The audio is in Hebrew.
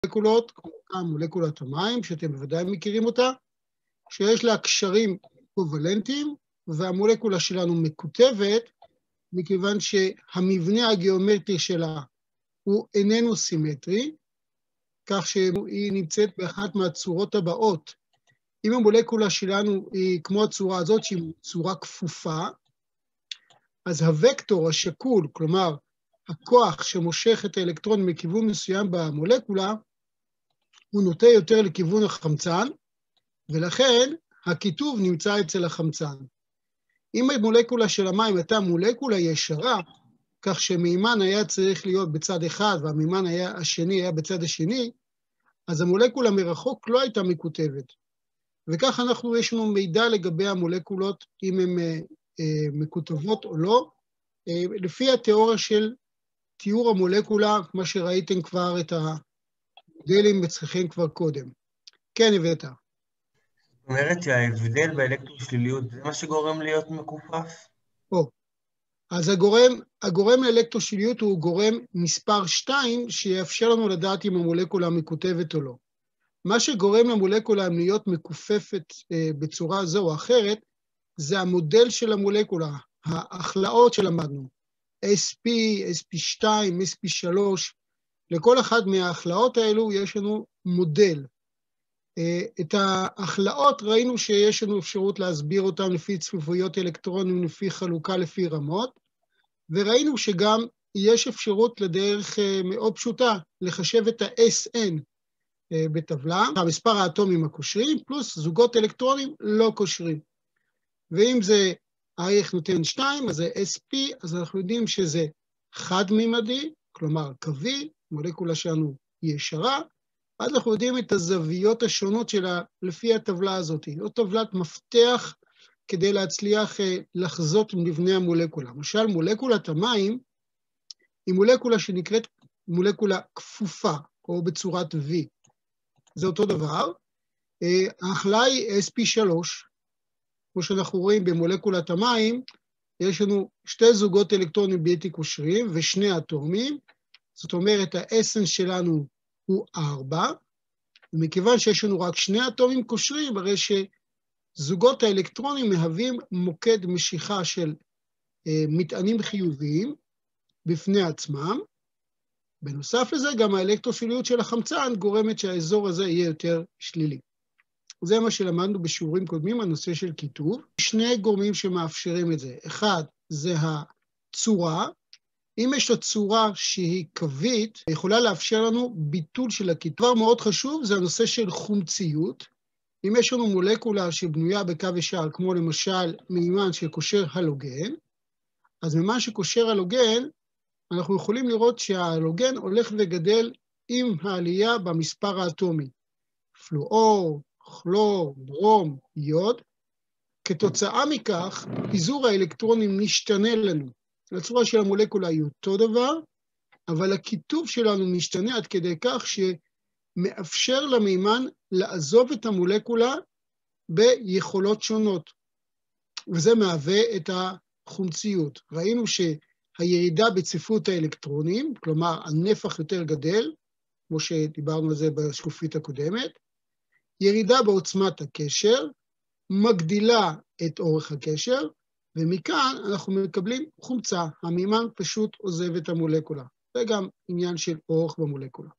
מולקולות, כמו מולקולת המים, שאתם בוודאי מכירים אותה, שיש לה קשרים קובלנטיים, והמולקולה שלנו מקוטבת, מכיוון שהמבנה הגיאומטרי שלה הוא איננו סימטרי, כך שהיא נמצאת באחת מהצורות הבאות. אם המולקולה שלנו היא כמו הצורה הזאת, שהיא צורה כפופה, אז הוקטור השקול, כלומר, הכוח שמושך את האלקטרון מכיוון מסוים במולקולה, הוא נוטה יותר לכיוון החמצן, ולכן הכיתוב נמצא אצל החמצן. אם המולקולה של המים הייתה מולקולה ישרה, כך שמימן היה צריך להיות בצד אחד, והמימן השני היה בצד השני, אז המולקולה מרחוק לא הייתה מקוטבת. וכך יש לנו מידע לגבי המולקולות, אם הן מקוטבות או לא, לפי התיאוריה של תיאור המולקולה, כמו שראיתם כבר את המודלים אצלכם כבר קודם. כן, הבאת. זאת אומרת שההבדל באלקטרושליליות זה מה שגורם להיות מכופף? אז הגורם לאלקטרושליליות הוא גורם מספר 2, שיאפשר לנו לדעת אם המולקולה מקוטבת או לא. מה שגורם למולקולה להיות מכופפת בצורה זו או אחרת, זה המודל של המולקולה, ההכלאות שלמדנו, SP, SP2, SP3, לכל אחד מההכלאות האלו יש לנו מודל. את ההכלאות ראינו שיש לנו אפשרות להסביר אותם לפי צפיפויות אלקטרונים, לפי חלוקה, לפי רמות, וראינו שגם יש אפשרות לדרך מאוד פשוטה, לחשב את ה-SN בטבלה, המספר האטומים הקושרים, פלוס זוגות אלקטרונים לא קושרים. ואם זה הערך נותן 2, אז זה SP, אז אנחנו יודעים שזה חד-מימדי, כלומר קווי, מולקולה שלנו ישרה, אז אנחנו יודעים את הזוויות השונות שלה לפי הטבלה הזאת. זאת טבלת מפתח כדי להצליח לחזות מבנה המולקולה. למשל, מולקולת המים היא מולקולה שנקראת מולקולה כפופה, או בצורת V. זה אותו דבר. ההכלה היא SP3, כמו שאנחנו רואים במולקולת המים, יש לנו שתי זוגות אלקטרונים בלתי קושרים ושני אטומים, זאת אומרת, ה-SN שלנו הוא 4, ומכיוון שיש לנו רק שני אטומים קושרים, הרי שזוגות האלקטרונים מהווים מוקד משיכה של מטענים חיוביים בפני עצמם. בנוסף לזה, גם האלקטרושליליות של החמצן גורמת שהאזור הזה יהיה יותר שלילי. זה מה שלמדנו בשיעורים קודמים, הנושא של כיתוב. שני גורמים שמאפשרים את זה. אחד, זה הצורה. אם יש לה צורה שהיא קווית, היא יכולה לאפשר לנו ביטול של הכיתוב. דבר מאוד חשוב זה הנושא של חומציות. אם יש לנו מולקולה שבנויה בקו ישר, כמו למשל מימן שקושר הלוגן, אז מימן שקושר הלוגן, אנחנו יכולים לראות שההלוגן הולך וגדל עם העלייה במספר האטומי. פלואור, כלור, ברום, יוד. כתוצאה מכך, פיזור האלקטרונים משתנה לנו. הצורה של המולקולה היא אותו דבר, אבל הכיתוב שלנו משתנה עד כדי כך שמאפשר למימן לעזוב את המולקולה ביכולות שונות. וזה מהווה את החומציות. ראינו שהירידה בצפיפות האלקטרונים, כלומר הנפח יותר גדל, כמו שדיברנו על זה בשקופית הקודמת, ירידה בעוצמת הקשר, מגדילה את אורך הקשר, ומכאן אנחנו מקבלים חומצה, המימן פשוט עוזב את המולקולה. זה גם עניין של אורך במולקולה.